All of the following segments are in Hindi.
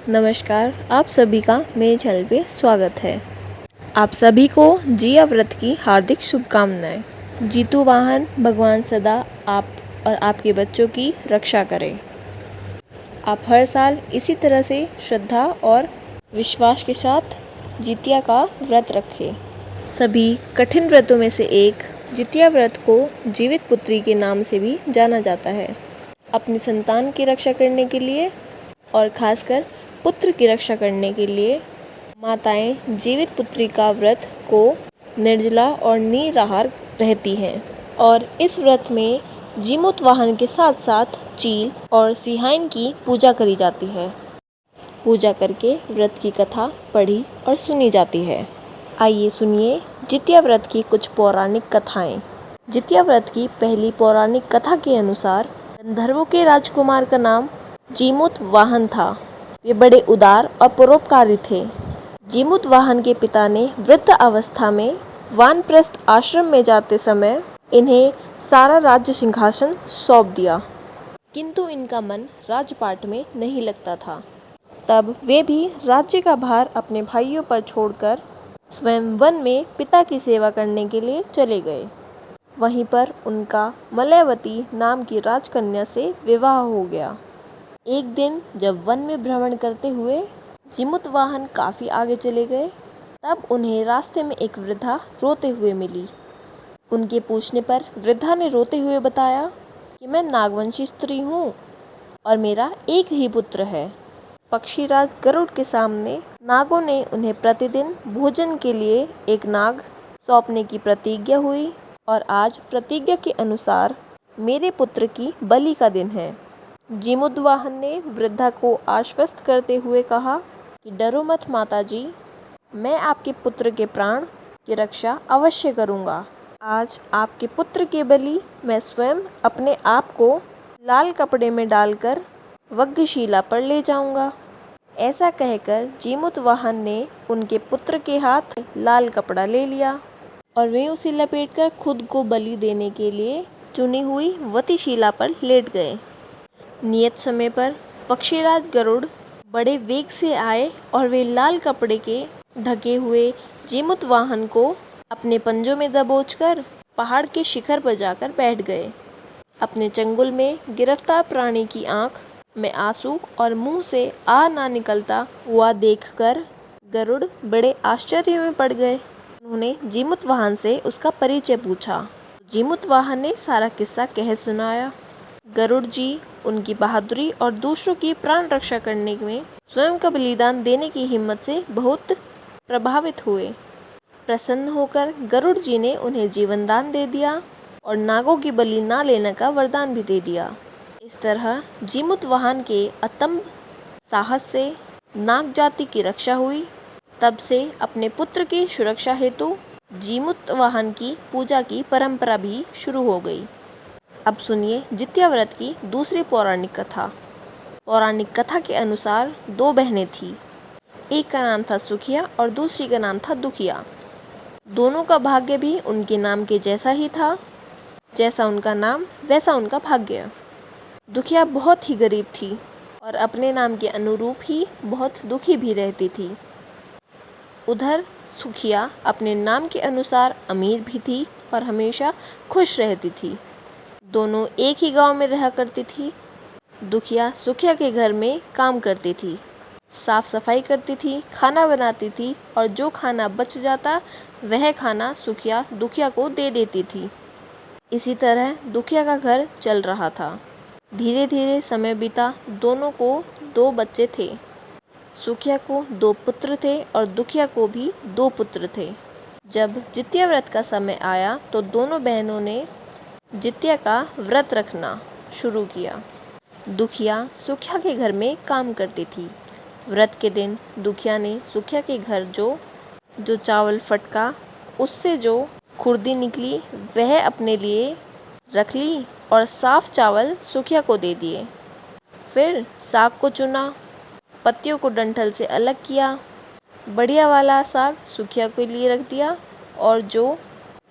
नमस्कार, आप सभी का मेरे चैनल पे स्वागत है। आप सभी को जिया व्रत की हार्दिक शुभकामनाएं। जीतू वाहन भगवान सदा आप और आपके बच्चों की रक्षा करें। आप हर साल इसी तरह से श्रद्धा और विश्वास के साथ जितिया का व्रत रखें। सभी कठिन व्रतों में से एक जितिया व्रत को जीवित पुत्री के नाम से भी जाना जाता है। अपनी संतान की रक्षा करने के लिए और खासकर पुत्र की रक्षा करने के लिए माताएं जीवित पुत्री का व्रत को निर्जला और निराहार रहती हैं और इस व्रत में जीमूत वाहन के साथ साथ चील और सिहाइन की पूजा करी जाती है। पूजा करके व्रत की कथा पढ़ी और सुनी जाती है। आइए सुनिए जितिया व्रत की कुछ पौराणिक कथाएं। जितिया व्रत की पहली पौराणिक कथा के अनुसार गंधर्वों के राजकुमार का नाम जीमूत वाहन था। वे बड़े उदार और परोपकारी थे। जीमूत वाहन के पिता ने वृद्ध अवस्था में वानप्रस्थ आश्रम में जाते समय इन्हें सारा राज्य सिंहासन सौंप दिया, किंतु इनका मन राजपाट में नहीं लगता था। तब वे भी राज्य का भार अपने भाइयों पर छोड़कर स्वयं वन में पिता की सेवा करने के लिए चले गए। वहीं पर उनका मलयवती नाम की राजकन्या से विवाह हो गया। एक दिन जब वन में भ्रमण करते हुए जीमूत वाहन काफ़ी आगे चले गए, तब उन्हें रास्ते में एक वृद्धा रोते हुए मिली। उनके पूछने पर वृद्धा ने रोते हुए बताया कि मैं नागवंशी स्त्री हूँ और मेरा एक ही पुत्र है। पक्षीराज गरुड़ के सामने नागों ने उन्हें प्रतिदिन भोजन के लिए एक नाग सौंपने की प्रतिज्ञा हुई और आज प्रतिज्ञा के अनुसार मेरे पुत्र की बलि का दिन है। जीमूत वाहन ने वृद्धा को आश्वस्त करते हुए कहा कि डरो मत माताजी, मैं आपके पुत्र के प्राण की रक्षा अवश्य करूंगा। आज आपके पुत्र के बलि मैं स्वयं अपने आप को लाल कपड़े में डालकर यज्ञशिला पर ले जाऊंगा। ऐसा कहकर जीमूत वाहन ने उनके पुत्र के हाथ लाल कपड़ा ले लिया और वे उसे लपेटकर खुद को बलि देने के लिए चुनी हुई वतिशिला पर लेट गए। नियत समय पर पक्षीराज गरुड़ बड़े वेग से आए और वे लाल कपड़े के ढके हुए जीमूत वाहन को अपने पंजों में दबोचकर पहाड़ के शिखर पर जाकर बैठ गए। अपने चंगुल में गिरफ्तार प्राणी की आंख में आंसू और मुंह से आ ना निकलता हुआ देखकर गरुड़ बड़े आश्चर्य में पड़ गए। उन्होंने जीमूत वाहन से उसका परिचय पूछा। जीमूत वाहन ने सारा किस्सा कह सुनाया। गरुड़ जी उनकी बहादुरी और दूसरों की प्राण रक्षा करने में स्वयं का बलिदान देने की हिम्मत से बहुत प्रभावित हुए। प्रसन्न होकर गरुड़ जी ने उन्हें जीवनदान दे दिया और नागों की बलि ना लेने का वरदान भी दे दिया। इस तरह जीमूत वाहन के अतंभ साहस से नाग जाति की रक्षा हुई। तब से अपने पुत्र की सुरक्षा हेतु जीमूत वाहन की पूजा की परंपरा भी शुरू हो गई। अब सुनिए जितिया व्रत की दूसरी पौराणिक कथा। पौराणिक कथा के अनुसार दो बहनें थीं। एक का नाम था सुखिया और दूसरी का नाम था दुखिया। दोनों का भाग्य भी उनके नाम के जैसा ही था। जैसा उनका नाम वैसा उनका भाग्य। दुखिया बहुत ही गरीब थी और अपने नाम के अनुरूप ही बहुत दुखी भी रहती थी। उधर सुखिया अपने नाम के अनुसार अमीर भी थी और हमेशा खुश रहती थी। दोनों एक ही गांव में रहा करती थी। दुखिया सुखिया के घर में काम करती थी, साफ सफाई करती थी, खाना बनाती थी और जो खाना बच जाता वह खाना सुखिया दुखिया को दे देती थी। इसी तरह दुखिया का घर चल रहा था। धीरे धीरे समय बीता। दोनों को दो बच्चे थे। सुखिया को दो पुत्र थे और दुखिया को भी दो पुत्र थे। जब जितिया व्रत का समय आया तो दोनों बहनों ने जितिया का व्रत रखना शुरू किया। दुखिया सुखिया के घर में काम करती थी। व्रत के दिन दुखिया ने सुखिया के घर जो चावल फटका उससे जो खुर्दी निकली वह अपने लिए रख ली और साफ चावल सुखिया को दे दिए। फिर साग को चुना, पत्तियों को डंठल से अलग किया। बढ़िया वाला साग सुखिया के लिए रख दिया और जो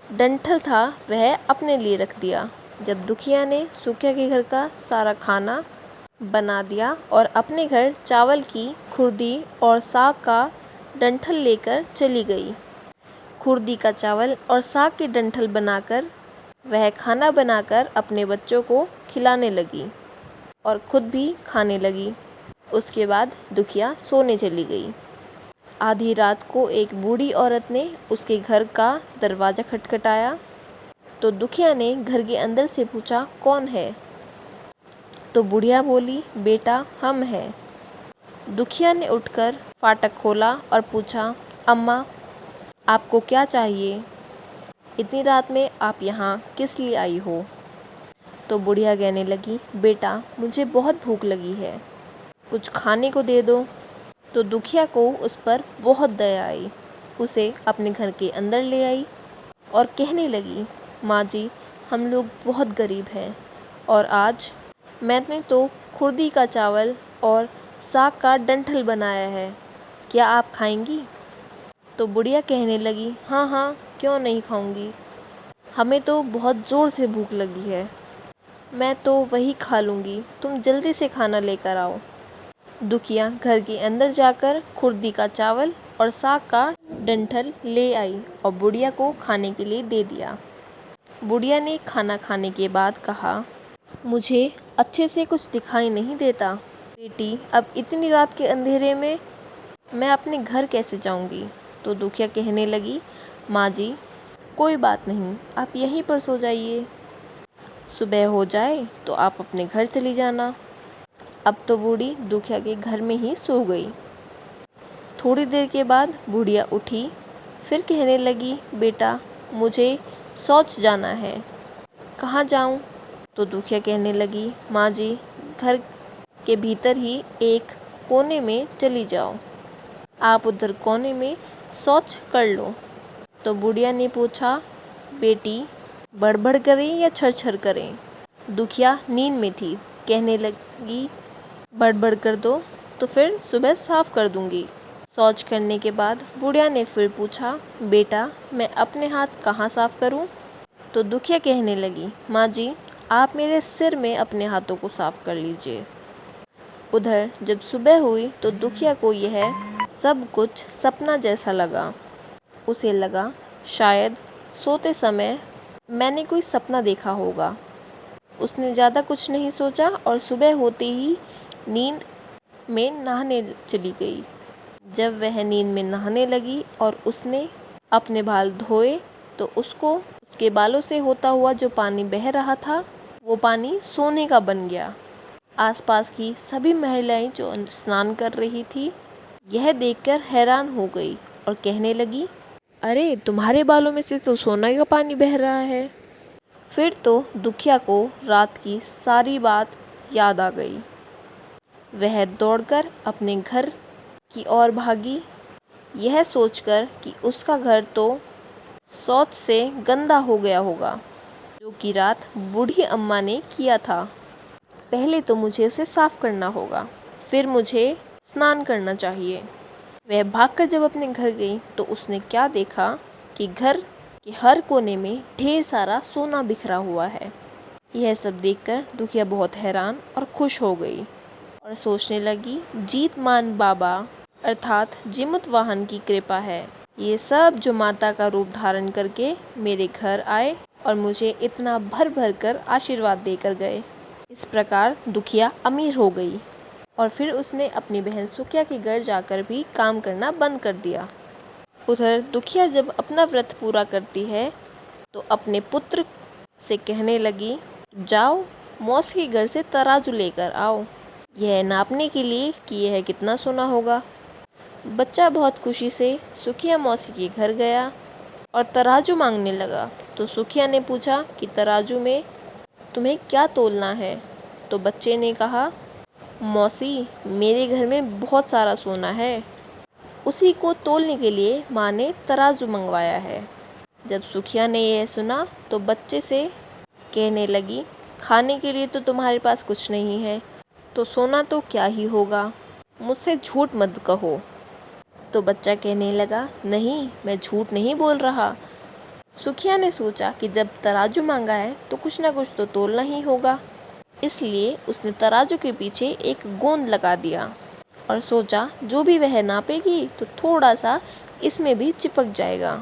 डंठल था वह अपने लिए रख दिया। जब दुखिया ने सुखिया के घर का सारा खाना बना दिया और अपने घर चावल की खुर्दी और साग का डंठल लेकर चली गई। खुर्दी का चावल और साग की डंठल बनाकर वह खाना बनाकर अपने बच्चों को खिलाने लगी और खुद भी खाने लगी। उसके बाद दुखिया सोने चली गई। आधी रात को एक बूढ़ी औरत ने उसके घर का दरवाज़ा खटखटाया तो दुखिया ने घर के अंदर से पूछा, कौन है? तो बुढ़िया बोली, बेटा हम हैं। दुखिया ने उठकर फाटक खोला और पूछा, अम्मा आपको क्या चाहिए? इतनी रात में आप यहाँ किस लिए आई हो? तो बुढ़िया कहने लगी, बेटा मुझे बहुत भूख लगी है, कुछ खाने को दे दो। तो दुखिया को उस पर बहुत दया आई। उसे अपने घर के अंदर ले आई और कहने लगी, माँ जी हम लोग बहुत गरीब हैं और आज मैंने तो खुर्दी का चावल और साग का डंठल बनाया है, क्या आप खाएंगी? तो बुढ़िया कहने लगी, हाँ हाँ क्यों नहीं खाऊंगी, हमें तो बहुत ज़ोर से भूख लगी है, मैं तो वही खा लूँगी, तुम जल्दी से खाना लेकर आओ। दुखिया घर के अंदर जाकर खुर्दी का चावल और साग का डंठल ले आई और बुढ़िया को खाने के लिए दे दिया। बुढ़िया ने खाना खाने के बाद कहा, मुझे अच्छे से कुछ दिखाई नहीं देता बेटी, अब इतनी रात के अंधेरे में मैं अपने घर कैसे जाऊंगी? तो दुखिया कहने लगी, माँ जी कोई बात नहीं, आप यहीं पर सो जाइए, सुबह हो जाए तो आप अपने घर चली जाना। अब तो बूढ़ी दुखिया के घर में ही सो गई। थोड़ी देर के बाद बुढ़िया उठी, फिर कहने लगी, बेटा मुझे शौच जाना है, कहाँ जाऊँ? तो दुखिया कहने लगी, माँ जी घर के भीतर ही एक कोने में चली जाओ, आप उधर कोने में शौच कर लो। तो बुढ़िया ने पूछा, बेटी बड़बड़ करें या छरछर करें? दुखिया नींद में थी, कहने लगी, बड़बड़ कर दो तो फिर सुबह साफ कर दूंगी। शौच करने के बाद बुढ़िया ने फिर पूछा, बेटा मैं अपने हाथ कहाँ साफ करूं? तो दुखिया कहने लगी, माँ जी आप मेरे सिर में अपने हाथों को साफ कर लीजिए। उधर जब सुबह हुई तो दुखिया को यह सब कुछ सपना जैसा लगा। उसे लगा शायद सोते समय मैंने कोई सपना देखा होगा। उसने ज़्यादा कुछ नहीं सोचा और सुबह होते ही नींद में नहाने चली गई। जब वह नींद में नहाने लगी और उसने अपने बाल धोए तो उसको उसके बालों से होता हुआ जो पानी बह रहा था वो पानी सोने का बन गया। आसपास की सभी महिलाएं जो स्नान कर रही थी यह देखकर हैरान हो गई और कहने लगी, अरे तुम्हारे बालों में से तो सोना का पानी बह रहा है। फिर तो दुखिया को रात की सारी बात याद आ गई। वह दौड़कर अपने घर की ओर भागी, यह सोचकर कि उसका घर तो शौच से गंदा हो गया होगा, जो कि रात बूढ़ी अम्मा ने किया था। पहले तो मुझे उसे साफ करना होगा, फिर मुझे स्नान करना चाहिए। वह भागकर जब अपने घर गई तो उसने क्या देखा कि घर के हर कोने में ढेर सारा सोना बिखरा हुआ है। यह सब देखकर दुखिया बहुत हैरान और खुश हो गई और सोचने लगी, जीत मान बाबा अर्थात जिमुत वाहन की कृपा है, ये सब जो माता का रूप धारण करके मेरे घर आए और मुझे इतना भर भर कर आशीर्वाद देकर गए। इस प्रकार दुखिया अमीर हो गई और फिर उसने अपनी बहन सुखिया के घर जाकर भी काम करना बंद कर दिया। उधर दुखिया जब अपना व्रत पूरा करती है तो अपने पुत्र से कहने लगी, जाओ मौसी के घर से तराजू लेकर आओ, यह नापने के लिए कि यह कितना सोना होगा। बच्चा बहुत खुशी से सुखिया मौसी के घर गया और तराजू मांगने लगा। तो सुखिया ने पूछा कि तराजू में तुम्हें क्या तोलना है? तो बच्चे ने कहा, मौसी मेरे घर में बहुत सारा सोना है, उसी को तोलने के लिए माँ ने तराजू मंगवाया है। जब सुखिया ने यह सुना तो बच्चे से कहने लगी, खाने के लिए तो तुम्हारे पास कुछ नहीं है, तो सोना तो क्या ही होगा, मुझसे झूठ मत कहो। तो बच्चा कहने लगा, नहीं मैं झूठ नहीं बोल रहा। सुखिया ने सोचा कि जब तराजू मांगा है तो कुछ ना कुछ तो तोलना ही होगा। इसलिए उसने तराजू के पीछे एक गोंद लगा दिया और सोचा जो भी वह नापेगी तो थोड़ा सा इसमें भी चिपक जाएगा।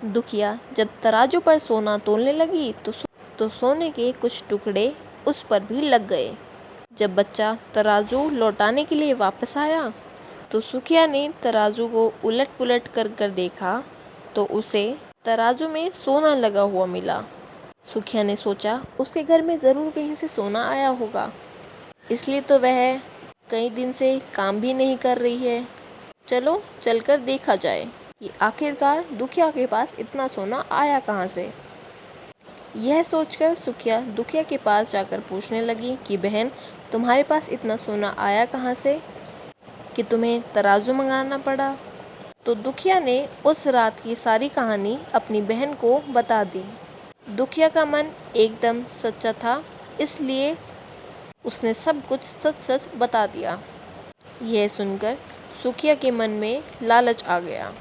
दुखिया जब तराजू पर सोना तोलने लगी तो सोने के कुछ टुकड़े उस पर भी लग गए। जब बच्चा तराजू लौटाने के लिए वापस आया तो सुखिया ने तराजू को उलट पुलट कर देखा तो उसे तराजू में सोना लगा हुआ मिला। सुखिया ने सोचा उसके घर में ज़रूर कहीं से सोना आया होगा, इसलिए तो वह कई दिन से काम भी नहीं कर रही है। चलो चलकर देखा जाए कि आखिरकार दुखिया के पास इतना सोना आया कहाँ से। यह सोचकर सुखिया दुखिया के पास जाकर पूछने लगी कि बहन, तुम्हारे पास इतना सोना आया कहाँ से कि तुम्हें तराजू मंगाना पड़ा। तो दुखिया ने उस रात की सारी कहानी अपनी बहन को बता दी। दुखिया का मन एकदम सच्चा था, इसलिए उसने सब कुछ सच सच बता दिया। यह सुनकर सुखिया के मन में लालच आ गया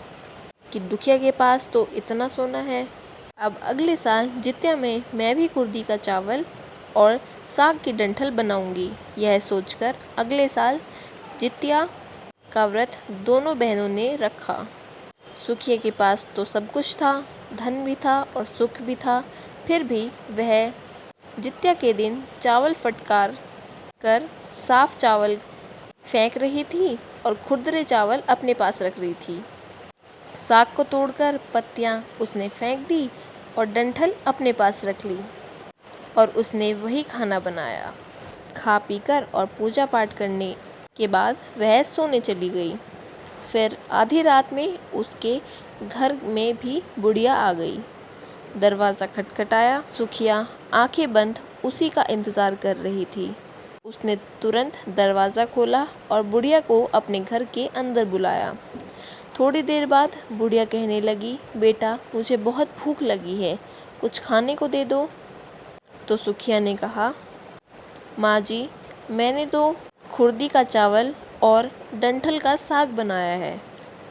कि दुखिया के पास तो इतना सोना है, अब अगले साल जित्या में मैं भी कुर्दी का चावल और साग की डंठल बनाऊंगी। यह सोचकर अगले साल जित्या का व्रत दोनों बहनों ने रखा। सुखिया के पास तो सब कुछ था, धन भी था और सुख भी था, फिर भी वह जित्या के दिन चावल फटकार कर साफ चावल फेंक रही थी और खुरदरे चावल अपने पास रख रही थी। साग को तोड़कर पत्तियां उसने फेंक दी और डंठल अपने पास रख ली और उसने वही खाना बनाया। खा पीकर और पूजा पाठ करने के बाद वह सोने चली गई। फिर आधी रात में उसके घर में भी बुढ़िया आ गई। दरवाज़ा खटखटाया। सुखिया आंखें बंद उसी का इंतज़ार कर रही थी। उसने तुरंत दरवाज़ा खोला और बुढ़िया को अपने घर के अंदर बुलाया। थोड़ी देर बाद बुढ़िया कहने लगी, बेटा मुझे बहुत भूख लगी है, कुछ खाने को दे दो। तो सुखिया ने कहा, माँ जी मैंने तो खुर्दी का चावल और डंठल का साग बनाया है।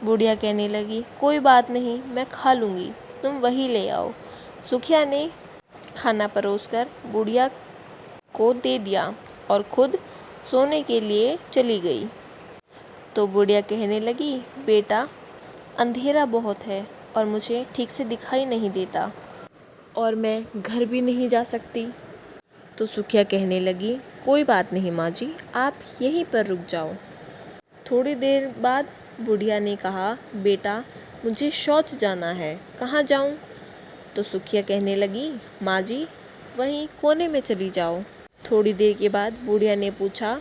बुढ़िया कहने लगी, कोई बात नहीं, मैं खा लूँगी, तुम वही ले आओ। सुखिया ने खाना परोसकर बुढ़िया को दे दिया और खुद सोने के लिए चली गई। तो बुढ़िया कहने लगी, बेटा अंधेरा बहुत है और मुझे ठीक से दिखाई नहीं देता और मैं घर भी नहीं जा सकती। तो सुखिया कहने लगी, कोई बात नहीं माँ जी, आप यहीं पर रुक जाओ। थोड़ी देर बाद बुढ़िया ने कहा, बेटा मुझे शौच जाना है, कहाँ जाऊँ? तो सुखिया कहने लगी, माँ जी वहीं कोने में चली जाओ। थोड़ी देर के बाद बुढ़िया ने पूछा,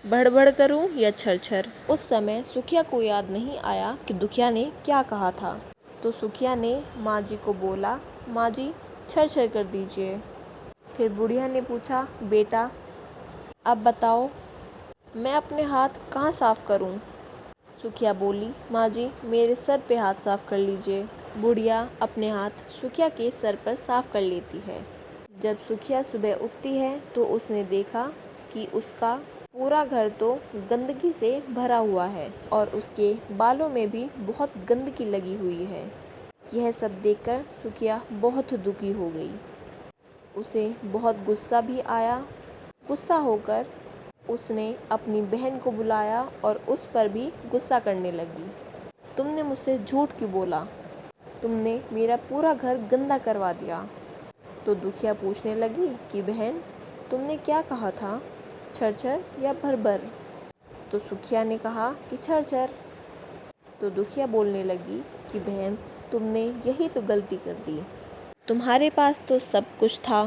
बड़बड़ करूं या छरछर? उस समय सुखिया को याद नहीं आया कि दुखिया ने क्या कहा था। तो सुखिया ने माँ जी को बोला, माँ जी छरछर कर दीजिए। फिर बुढ़िया ने पूछा, बेटा अब बताओ मैं अपने हाथ कहाँ साफ़ करूं? सुखिया बोली, माँ जी मेरे सर पे हाथ साफ़ कर लीजिए। बुढ़िया अपने हाथ सुखिया के सर पर साफ़ कर लेती है। जब सुखिया सुबह उठती है तो उसने देखा कि उसका पूरा घर तो गंदगी से भरा हुआ है और उसके बालों में भी बहुत गंदगी लगी हुई है। यह सब देखकर सुखिया बहुत दुखी हो गई। उसे बहुत गुस्सा भी आया। गुस्सा होकर उसने अपनी बहन को बुलाया और उस पर भी गुस्सा करने लगी। तुमने मुझसे झूठ क्यों बोला? तुमने मेरा पूरा घर गंदा करवा दिया। तो दुखिया पूछने लगी कि बहन तुमने क्या कहा था, छरछर या भरभर? तो सुखिया ने कहा कि छरछर। तो दुखिया बोलने लगी कि बहन तुमने यही तो गलती कर दी। तुम्हारे पास तो सब कुछ था,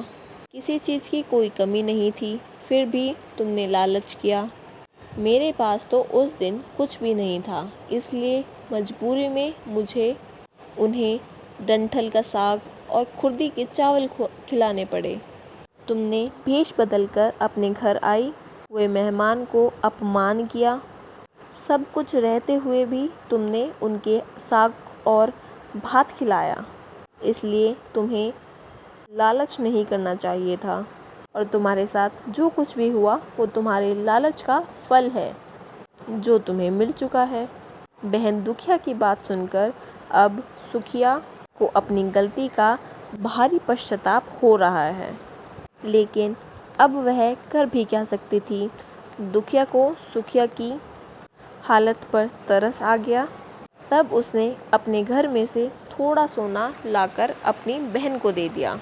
किसी चीज़ की कोई कमी नहीं थी, फिर भी तुमने लालच किया। मेरे पास तो उस दिन कुछ भी नहीं था, इसलिए मजबूरी में मुझे उन्हें डंठल का साग और खुर्दी के चावल खिलाने पड़े। तुमने भेष बदलकर अपने घर आई, हुए मेहमान को अपमान किया। सब कुछ रहते हुए भी तुमने उनके साग और भात खिलाया, इसलिए तुम्हें लालच नहीं करना चाहिए था और तुम्हारे साथ जो कुछ भी हुआ वो तुम्हारे लालच का फल है जो तुम्हें मिल चुका है। बहन दुखिया की बात सुनकर अब सुखिया को अपनी गलती का भारी पश्चाताप हो रहा है, लेकिन अब वह कर भी क्या सकती थी। दुखिया को सुखिया की हालत पर तरस आ गया। तब उसने अपने घर में से थोड़ा सोना लाकर अपनी बहन को दे दिया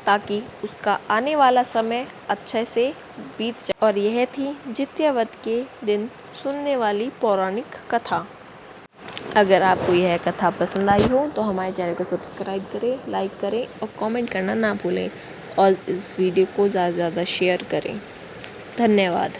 ताकि उसका आने वाला समय अच्छे से बीत जाए। और यह थी जित्या वध के दिन सुनने वाली पौराणिक कथा। अगर आपको यह कथा पसंद आई हो तो हमारे चैनल को सब्सक्राइब करें, लाइक करें और कमेंट करना ना भूलें और इस वीडियो को ज़्यादा से ज़्यादा शेयर करें। धन्यवाद।